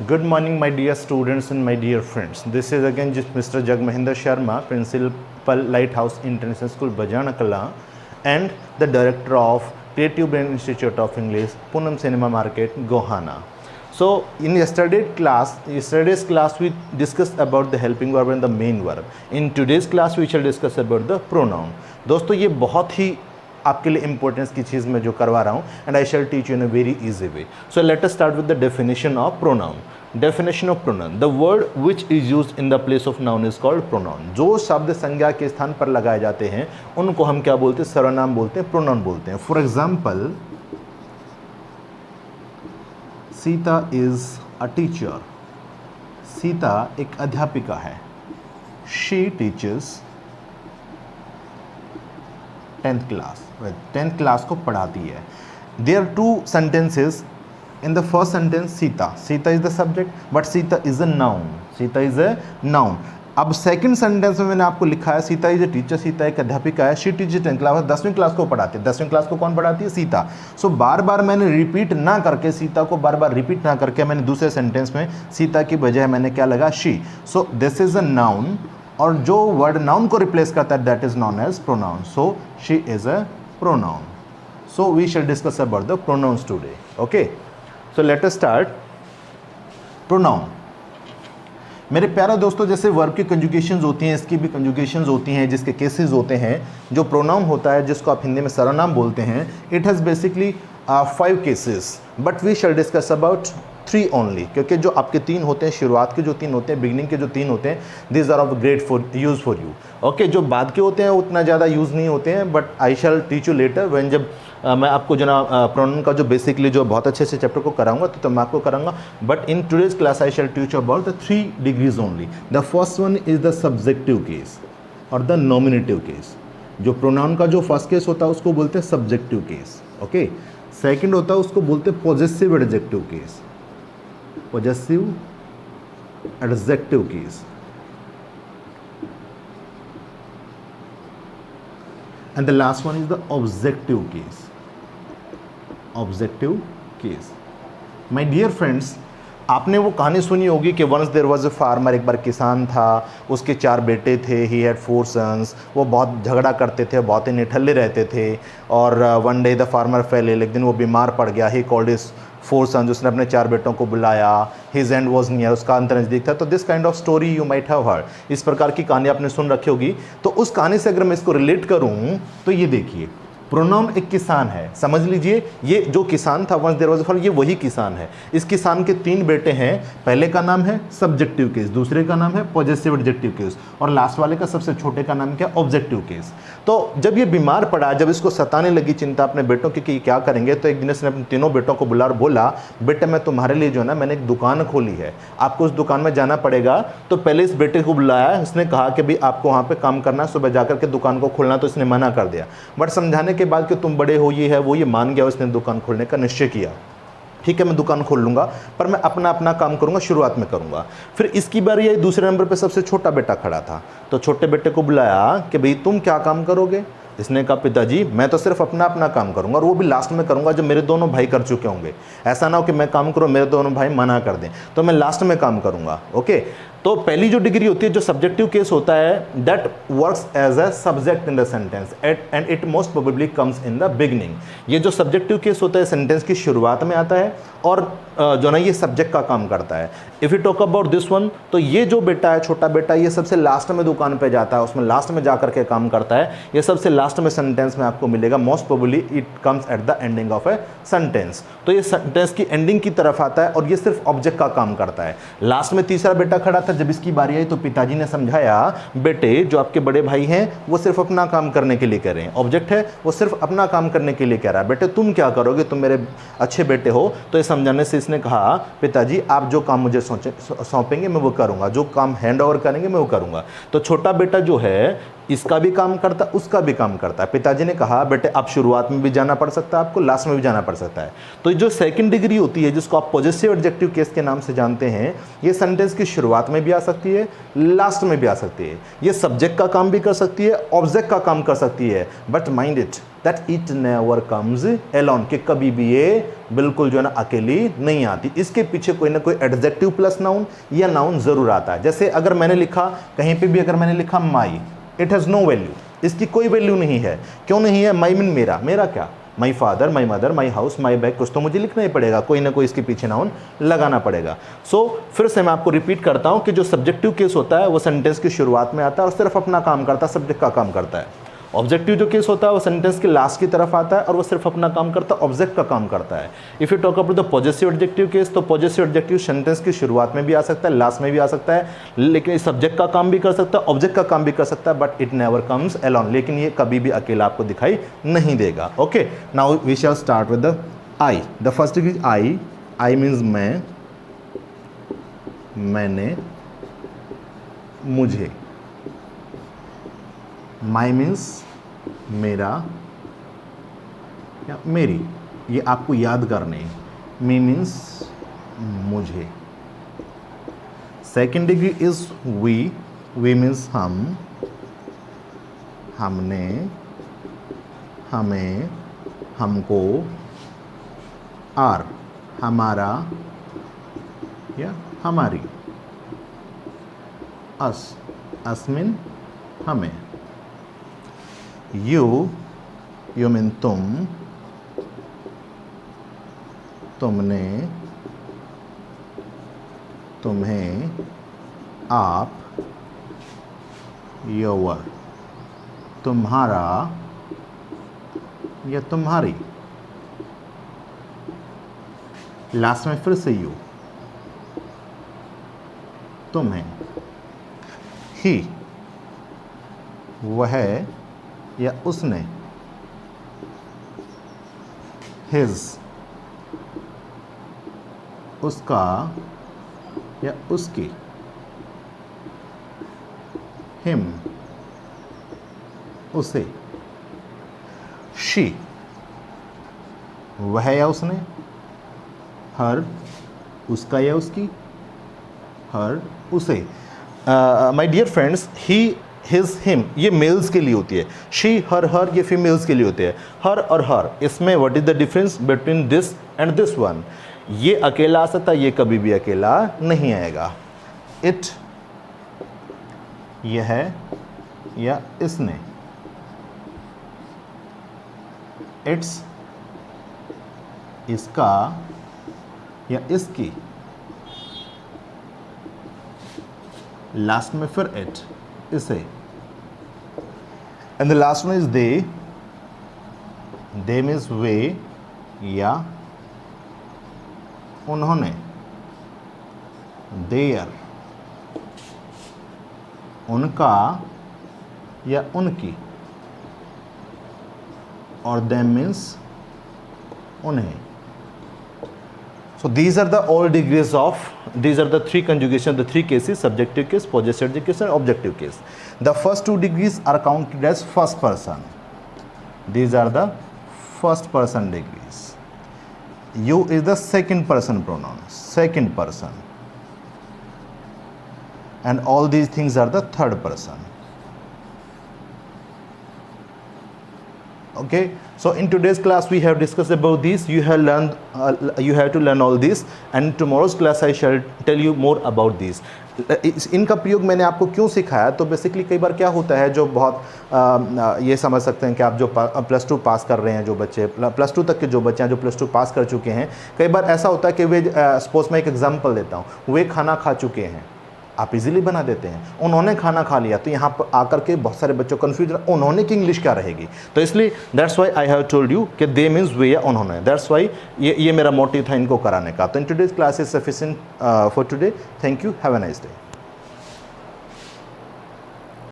Good morning, my dear students and my dear friends. This is again just Mr. Jagmohinder Sharma, Principal Lighthouse International School, Bajana Kala, and the Director of Creative Brain Institute of English, Poonam Cinema Market, Gohana. So, in yesterday's class we discussed about the helping verb and the main verb. In today's class we shall discuss about the pronoun. दोस्तों ये बहुत ही आपके लिए importance की चीज़ मैं जो करवा रहा हूँ and I shall teach you in a very easy way. So let us start with the definition of pronoun. Definition of pronoun, the word which is used in the place of noun is called pronoun. जो शब्द संज्ञा के स्थान पर लगाए जाते हैं उनको हम क्या बोलते हैं? सर्वनाम बोलते हैं, प्रोनाउन बोलते हैं. For example, Sita is a teacher. Sita एक अध्यापिका है. She teachers 10th class. 10th class को पढ़ाती है. There are two sentences. In the first sentence Sita is the subject but Sita is a noun. Sita is a noun. अब सेकंड सेंटेंस में मैंने आपको लिखा है Sita is a teacher. Sita एक अध्यापिका है. She teacher 10th class. 10वीं क्लास को पढ़ाती है. 10वीं क्लास को कौन पढ़ाती है? सीता. सो बार बार मैंने रिपीट ना करके, सीता को बार बार रिपीट ना करके, मैंने दूसरे सेंटेंस में सीता की बजाय मैंने क्या लगा? She. So this is a noun और जो वर्ड नाउन को रिप्लेस करता है that is known as pronoun. So she is a pronoun. So we shall discuss about the pronouns today. Okay, so let us start. Pronoun मेरे प्यारे दोस्तों, जैसे verb की कंजुगेशंस होती हैं, इसकी भी कंजुगेशंस होती हैं, जिसके केसेस होते हैं. जो प्रोनाउन होता है जिसको आप हिंदी में सर्वनाम बोलते हैं, it has basically 5 cases but we shall discuss about 3 only. क्योंकि जो आपके 3 होते हैं, शुरुआत के जो 3 होते हैं, बिगनिंग के जो 3 होते हैं, this are of great for use for you. Okay, जो बाद के होते हैं उतना ज़्यादा यूज़ नहीं होते हैं but I shall teach you later when, जब मैं आपको जो ना प्रोनाउन का जो बेसिकली जो बहुत अच्छे से चैप्टर को कराऊंगा तो मैं आपको कराऊंगा. But in today's class I shall teach you about the 3 degrees only. The first one is the subjective case और द नॉमिनेटिव केस. जो प्रोनाउन का जो फर्स्ट केस होता है उसको बोलते हैं सब्जेक्टिव केस. ओके, सेकेंड होता है उसको बोलते हैं possessive adjective case. Possessive adjective case. And the last one is the objective case. Objective case. My dear friends, आपने वो कहानी सुनी होगी कि once there was a farmer. एक बार किसान था, उसके 4 बेटे थे. he had 4 sons. वो बहुत झगड़ा करते थे, बहुत ही निठल्ले रहते थे. और one day the farmer fell ill. एक दिन वो बीमार पड़ गया. he called his 4 sons. उसने अपने 4 बेटों को बुलाया. his end was near. उसका अंत नज़दीक था. तो this kind of story you might have heard. इस प्रकार की कहानी आपने सुन रखी होगी. तो उस कहानी से अगर मैं इसको रिलेट करूँ तो ये देखिए, प्रोनाउन एक किसान है. समझ लीजिए, ये जो किसान था once there was a farmer, ये वही किसान है. इस किसान के 3 बेटे हैं. पहले का नाम है सब्जेक्टिव केस, दूसरे का नाम है पॉजेसिव एडजेक्टिव केस और लास्ट वाले का सबसे छोटे का नाम क्या? Objective case. तो जब ये बीमार पड़ा, जब इसको सताने लगी चिंता अपने बेटों की कि क्या करेंगे, तो एक दिन इसने अपने तीनों बेटों को बुला और बोला, बेटा मैं तुम्हारे लिए जो है ना, मैंने एक दुकान खोली है, आपको उस दुकान में जाना पड़ेगा. तो पहले इस बेटे को बुलाया. इसने कहा कि भाई आपको वहाँ पर काम करना, सुबह जाकर के दुकान को खोलना. तो इसने मना कर दिया. बट समझाने के बाद कि तुम बड़े हो, ये है वो, ये मान गया. उसने दुकान खोलने का निश्चय किया. ठीक है, मैं दुकान खोल लूँगा पर मैं अपना काम करूँगा, शुरुआत में करूँगा. फिर इसकी बारी आई. दूसरे नंबर पे सबसे छोटा बेटा खड़ा था. तो छोटे बेटे को बुलाया कि भाई तुम क्या काम करोगे? इसने कहा पिताजी मैं तो सिर्फ अपना काम करूँगा और वो भी लास्ट में करूँगा जब मेरे दोनों भाई कर चुके होंगे. ऐसा ना हो कि मैं काम करूँ, मेरे दोनों भाई मना कर दें, तो मैं लास्ट में काम करूँगा. ओके, तो पहली जो डिग्री होती है, जो सब्जेक्टिव केस होता है, that works as a subject in the sentence and it most probably comes in the beginning. ये जो सब्जेक्टिव केस होता है सेंटेंस की शुरुआत में आता है और जो ना ये सब्जेक्ट का काम करता है. If you talk about this one, तो ये जो बेटा है, छोटा बेटा, ये सबसे लास्ट में दुकान पे जाता है, उसमें लास्ट में जाकर के काम करता है. ये सबसे लास्ट में सेंटेंस में आपको मिलेगा. Most probably it comes at the ending of a sentence. तो ये सेंटेंस की एंडिंग की तरफ आता है और ये सिर्फ ऑब्जेक्ट का काम करता है. लास्ट में तीसरा बेटा खड़ा था. जब इसकी बारी आई तो पिताजी ने समझाया, बेटे जो आपके बड़े भाई हैं वो सिर्फ अपना काम करने के लिए कह रहे हैं, ऑब्जेक्ट है वो सिर्फ अपना काम करने के लिए कह रहा है, बेटे तुम क्या करोगे, तुम मेरे अच्छे बेटे हो. तो ये समझाने से इसने कहा, पिताजी आप जो काम मुझे सौंपेंगे मैं वो करूंगा, जो काम हैंड ओवर करेंगे मैं वो करूंगा. तो छोटा बेटा जो है इसका भी काम करता है, उसका भी काम करता है. पिताजी ने कहा, बेटे आप शुरुआत में भी जाना पड़ सकता है, आपको लास्ट में भी जाना पड़ सकता है. तो जो सेकंड डिग्री होती है जिसको आप पॉजेसिव एडजेक्टिव केस के नाम से जानते हैं, ये सेंटेंस की शुरुआत में में भी आ सकती है, लास्ट में भी आ सकती है। ये सब्जेक्ट का काम भी कर सकती है, ऑब्जेक्ट का काम कर सकती है, but mind it that it never comes alone, कि कभी भी ये बिल्कुल जो है ना अकेली नहीं आती। इसके पीछे कोई ना कोई एडजेक्टिव प्लस नाउन या नाउन ज़रूर आता है। जैसे अगर मैंने लिखा कहीं पे भी, अगर मैंने लिखा माई, इट हैज़ नो वैल्यू, इसकी कोई वैल्यू नहीं है। क्यों नहीं है? माई मीन मेरा, मेरा क्या? My father, my mother, my house, my bag, कुछ तो मुझे लिखना ही पड़ेगा, कोई ना कोई इसके पीछे नाउन लगाना पड़ेगा। सो फिर से मैं आपको रिपीट करता हूँ कि जो सब्जेक्टिव केस होता है वो सेंटेंस की शुरुआत में आता है और सिर्फ अपना काम करता है, सब्जेक्ट का काम करता है। ऑब्जेक्टिव जो केस होता है वो सेंटेंस के लास्ट की तरफ आता है और वो सिर्फ अपना काम करता है, ऑब्जेक्ट का काम करता है। If you talk about the positive adjective case, तो पॉजिटिव एडजेक्टिव सेंटेंस की शुरुआत में भी आ सकता है, लास्ट में भी आ सकता है, लेकिन सब्जेक्ट का काम भी कर सकता है, ऑब्जेक्ट का काम भी कर सकता है, but it never comes alone, लेकिन ये कभी भी अकेला आपको दिखाई नहीं देगा। Okay, now we shall start with the I. The first is I. I means मैं, मैंने, मुझे। माई मीन्स मेरा या मेरी, ये आपको याद करने। मी मीन्स मुझे। Second degree is we. We means हम, हमने, हमें, हमको। आर हमारा या हमारी। अस, अस मीन हमें। यू, यू मीन तुम, तुमने, तुम्हें, आप। योर तुम्हारा या तुम्हारी। लास्ट में फिर से यू, तुम्हें। ही वह या उसने। हिज उसका या उसकी। हिम उसे। शी वह या उसने। हर उसका या उसकी। हर उसे। My dear friends, he, his, him ये मेल्स के लिए होती है। शी, हर, हर ये फीमेल्स के लिए होती है। हर और हर, इसमें what is the difference between this and this one? ये अकेला आ सकता है, ये कभी भी अकेला नहीं आएगा। इट यह या इसने। इट्स इसका या इसकी। लास्ट में फिर इट, इसे। And the last one is they. They means वे या उन्होंने। देयर उनका या उनकी। और देम मीन्स उन्हें। So these are the all degrees of, these are the three conjugations, the three cases: subjective case, possessive case and objective case. The first two degrees are counted as first person. These are the first person degrees. You is the second person pronoun, second person. And all these things are the third person. Okay, so in today's class we have discussed about this. You have learned you have to learn all this, and tomorrow's class I shall tell you more about this. इनका प्रयोग मैंने आपको क्यों सिखाया, तो basically कई बार क्या होता है, जो बहुत ये समझ सकते हैं कि आप जो +2 पास कर रहे हैं, जो बच्चे +2 तक के जो बच्चे हैं जो +2 पास कर चुके हैं, कई बार ऐसा होता है कि वे सपोज मैं एक एग्जांपल देता हूँ, वे खाना खा चुके हैं, आप इजीली बना देते हैं। उन्होंने खाना खा लिया, तो यहाँ पर आकर के बहुत सारे बच्चों कंफ्यूज, उन्होंने की इंग्लिश क्या रहेगी। तो इसलिए that's why I have told you कि दे मीन्स वे या उन्होंने। दैट्स वाई ये मेरा मोटिव था इनको कराने का। तो इन today's class is sufficient for today. Thank you, have a nice day.